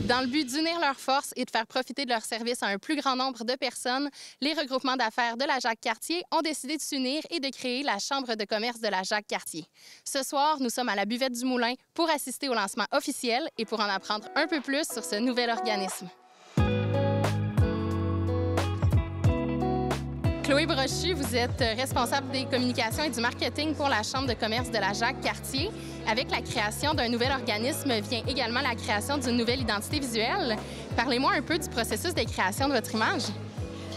Dans le but d'unir leurs forces et de faire profiter de leurs services à un plus grand nombre de personnes, les regroupements d'affaires de la Jacques-Cartier ont décidé de s'unir et de créer la Chambre de commerce de la Jacques-Cartier. Ce soir, nous sommes à la buvette du Moulin pour assister au lancement officiel et pour en apprendre un peu plus sur ce nouvel organisme. Chloé Brochu, vous êtes responsable des communications et du marketing pour la Chambre de commerce de la Jacques-Cartier. Avec la création d'un nouvel organisme vient également la création d'une nouvelle identité visuelle. Parlez-moi un peu du processus de création de votre image.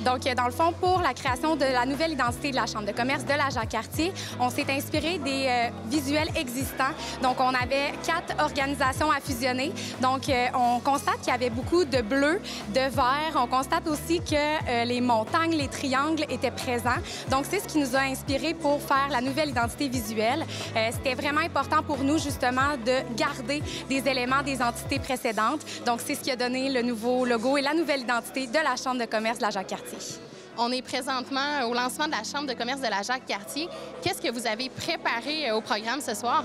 Donc, dans le fond, pour la création de la nouvelle identité de la Chambre de commerce de la Jacques-Cartier, on s'est inspiré des visuels existants. Donc, on avait 4 organisations à fusionner. Donc, on constate qu'il y avait beaucoup de bleu, de vert. On constate aussi que les montagnes, les triangles étaient présents. Donc, c'est ce qui nous a inspiré pour faire la nouvelle identité visuelle. C'était vraiment important pour nous, justement, de garder des éléments des entités précédentes. Donc, c'est ce qui a donné le nouveau logo et la nouvelle identité de la Chambre de commerce de la Jacques-Cartier. On est présentement au lancement de la Chambre de commerce de la Jacques-Cartier. Qu'est-ce que vous avez préparé au programme ce soir?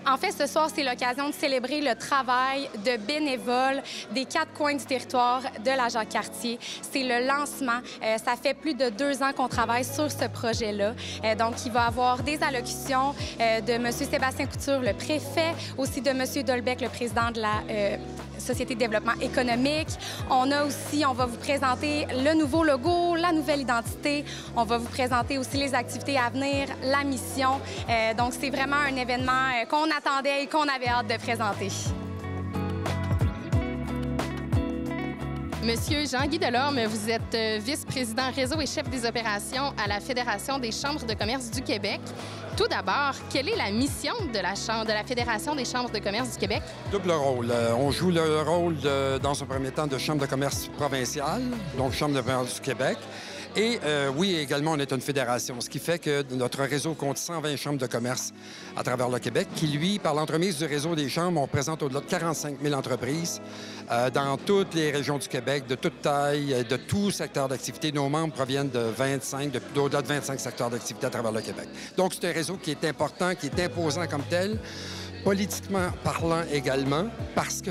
En fait, ce soir, c'est l'occasion de célébrer le travail de bénévoles des 4 coins du territoire de la Jacques-Cartier. C'est le lancement. Ça fait plus de 2 ans qu'on travaille sur ce projet-là. Donc, il va y avoir des allocutions de M. Sébastien Couture, le préfet, aussi de M. Dolbec, le président de la Société de développement économique. On va vous présenter le nouveau logo, la nouvelle identité. On va vous présenter aussi les activités à venir, la mission. Donc, c'est vraiment un événement qu'on attendait et qu'on avait hâte de présenter. Monsieur Jean-Guy Delorme, vous êtes vice-président réseau et chef des opérations à la Fédération des chambres de commerce du Québec. Tout d'abord, quelle est la mission de la Fédération des chambres de commerce du Québec? Double rôle. On joue le rôle, dans un premier temps, de chambre de commerce provinciale, donc Chambre de commerce du Québec. Et oui, également, on est une fédération, ce qui fait que notre réseau compte 120 chambres de commerce à travers le Québec, qui, lui, par l'entremise du réseau des chambres, on présente au-delà de 45 000 entreprises dans toutes les régions du Québec, de toute taille, de tout secteur d'activité. Nos membres proviennent d'au-delà de 25 secteurs d'activité à travers le Québec. Donc, c'est un réseau qui est important, qui est imposant comme tel. Politiquement parlant également,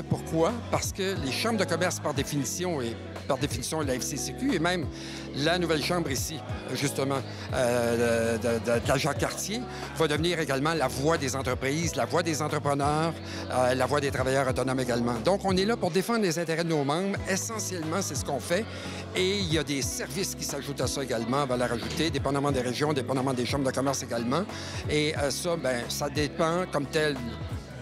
pourquoi? Parce que les chambres de commerce, par définition, la FCCQ et même la nouvelle chambre ici, justement, de la Jacques-Cartier, va devenir également la voix des entreprises, la voix des entrepreneurs, la voix des travailleurs autonomes également. Donc, on est là pour défendre les intérêts de nos membres. Essentiellement, c'est ce qu'on fait. Et il y a des services qui s'ajoutent à ça également, valeur ajoutée, dépendamment des régions, dépendamment des chambres de commerce également. Et ça, bien, ça dépend comme tel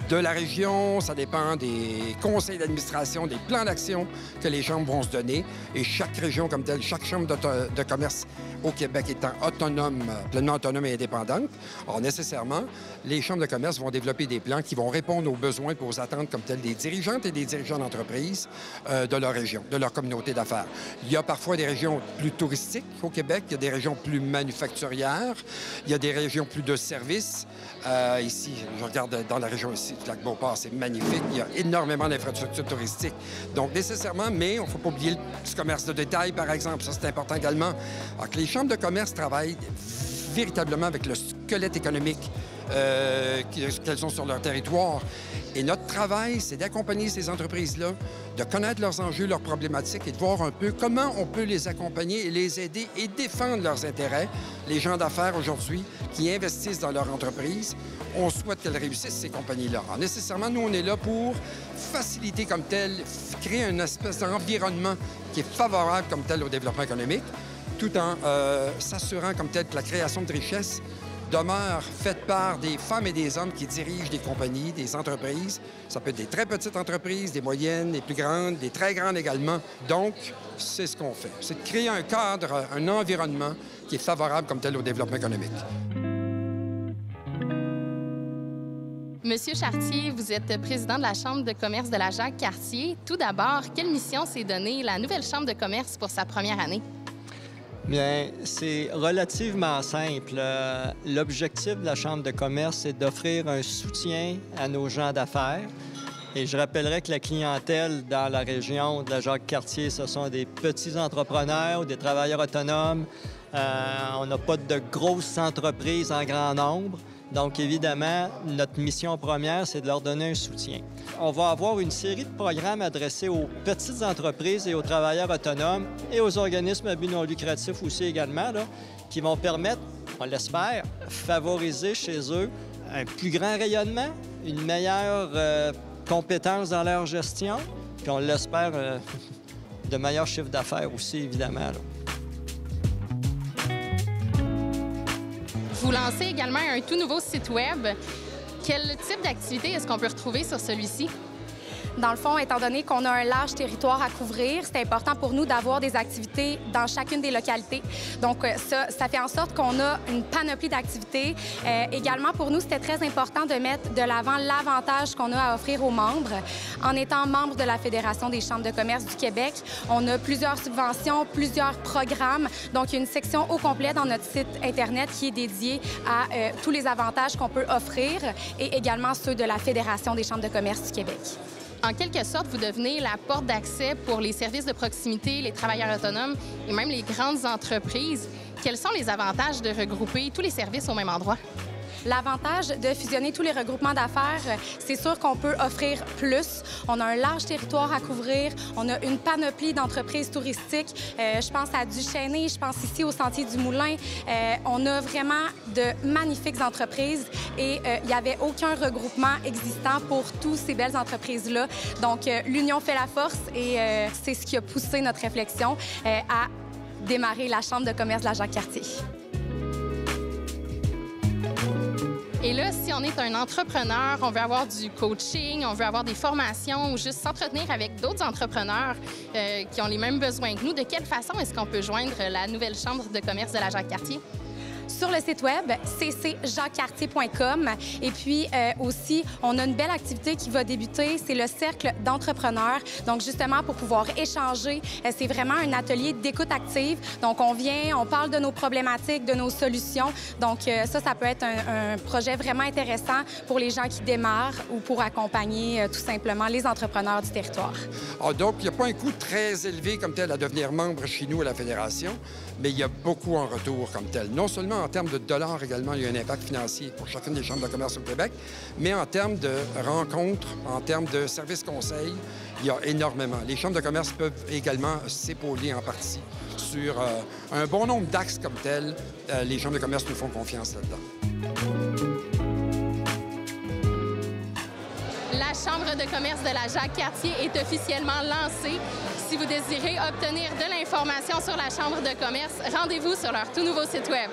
de la région, ça dépend des conseils d'administration, des plans d'action que les chambres vont se donner. Et chaque région comme telle, chaque chambre de commerce au Québec étant autonome, pleinement autonome et indépendante, alors nécessairement, les chambres de commerce vont développer des plans qui vont répondre aux besoins et aux attentes comme telles des dirigeantes et des dirigeants d'entreprise de leur région, de leur communauté d'affaires. Il y a parfois des régions plus touristiques au Québec, il y a des régions plus manufacturières, il y a des régions plus de services. Ici, je regarde dans la région ici, du Lac-Beauport, c'est magnifique. Il y a énormément d'infrastructures touristiques. Donc, nécessairement, mais il ne faut pas oublier le commerce de détail, par exemple. Ça, c'est important également. Alors que les chambres de commerce travaillent véritablement avec le squelette économique qu'elles ont sur leur territoire. Et notre travail, c'est d'accompagner ces entreprises-là, de connaître leurs enjeux, leurs problématiques et de voir un peu comment on peut les accompagner et les aider et défendre leurs intérêts. Les gens d'affaires aujourd'hui qui investissent dans leur entreprise, on souhaite qu'elles réussissent, ces compagnies-là. Alors, nécessairement, nous, on est là pour faciliter comme tel, créer une espèce d'environnement qui est favorable comme tel au développement économique, tout en s'assurant comme tel que la création de richesses demeure faite par des femmes et des hommes qui dirigent des compagnies, des entreprises. Ça peut être des très petites entreprises, des moyennes, des plus grandes, des très grandes également. Donc, c'est ce qu'on fait. C'est de créer un cadre, un environnement qui est favorable comme tel au développement économique. Monsieur Chartier, vous êtes président de la Chambre de commerce de la Jacques-Cartier. Tout d'abord, quelle mission s'est donnée la nouvelle Chambre de commerce pour sa première année? Bien, c'est relativement simple. L'objectif de la Chambre de commerce, c'est d'offrir un soutien à nos gens d'affaires. Et je rappellerai que la clientèle dans la région de la Jacques-Cartier, ce sont des petits entrepreneurs, des travailleurs autonomes. On n'a pas de grosses entreprises en grand nombre. Donc, évidemment, notre mission première, c'est de leur donner un soutien. On va avoir une série de programmes adressés aux petites entreprises et aux travailleurs autonomes et aux organismes à but non lucratif aussi également, là, qui vont permettre, on l'espère, favoriser chez eux un plus grand rayonnement, une meilleure compétence dans leur gestion, puis on l'espère, de meilleurs chiffres d'affaires aussi, évidemment, là. Vous lancez également un tout nouveau site Web. Quel type d'activité est-ce qu'on peut retrouver sur celui-ci? Dans le fond, étant donné qu'on a un large territoire à couvrir, c'est important pour nous d'avoir des activités dans chacune des localités. Donc, ça fait en sorte qu'on a une panoplie d'activités. Également, pour nous, c'était très important de mettre de l'avant l'avantage qu'on a à offrir aux membres. En étant membre de la Fédération des chambres de commerce du Québec, on a plusieurs subventions, plusieurs programmes. Donc, il y a une section au complet dans notre site Internet qui est dédiée à tous les avantages qu'on peut offrir et également ceux de la Fédération des chambres de commerce du Québec. En quelque sorte, vous devenez la porte d'accès pour les services de proximité, les travailleurs autonomes et même les grandes entreprises. Quels sont les avantages de regrouper tous les services au même endroit? L'avantage de fusionner tous les regroupements d'affaires, c'est sûr qu'on peut offrir plus. On a un large territoire à couvrir. On a une panoplie d'entreprises touristiques. Je pense à Duchesnay, je pense ici au Sentier du Moulin. On a vraiment de magnifiques entreprises et il n'y avait aucun regroupement existant pour toutes ces belles entreprises-là. Donc, l'union fait la force et c'est ce qui a poussé notre réflexion à démarrer la Chambre de commerce de la Jacques-Cartier. Et là, si on est un entrepreneur, on veut avoir du coaching, on veut avoir des formations ou juste s'entretenir avec d'autres entrepreneurs qui ont les mêmes besoins que nous, de quelle façon est-ce qu'on peut joindre la nouvelle Chambre de commerce de la Jacques-Cartier? Sur le site web, ccjacquescartier.com. Et puis aussi, on a une belle activité qui va débuter, c'est le cercle d'entrepreneurs. Donc justement, pour pouvoir échanger, c'est vraiment un atelier d'écoute active. Donc on vient, on parle de nos problématiques, de nos solutions. Donc ça peut être un projet vraiment intéressant pour les gens qui démarrent ou pour accompagner tout simplement les entrepreneurs du territoire. Ah, donc, il n'y a pas un coût très élevé comme tel à devenir membre chez nous à la Fédération, mais il y a beaucoup en retour comme tel. Non seulement en termes de dollars également, il y a un impact financier pour chacune des chambres de commerce au Québec, mais en termes de rencontres, en termes de services conseils, il y a énormément. Les chambres de commerce peuvent également s'épauler en partie sur un bon nombre d'axes comme tels. Les chambres de commerce nous font confiance là-dedans. La Chambre de commerce de la Jacques-Cartier est officiellement lancée. Si vous désirez obtenir de l'information sur la Chambre de commerce, rendez-vous sur leur tout nouveau site Web.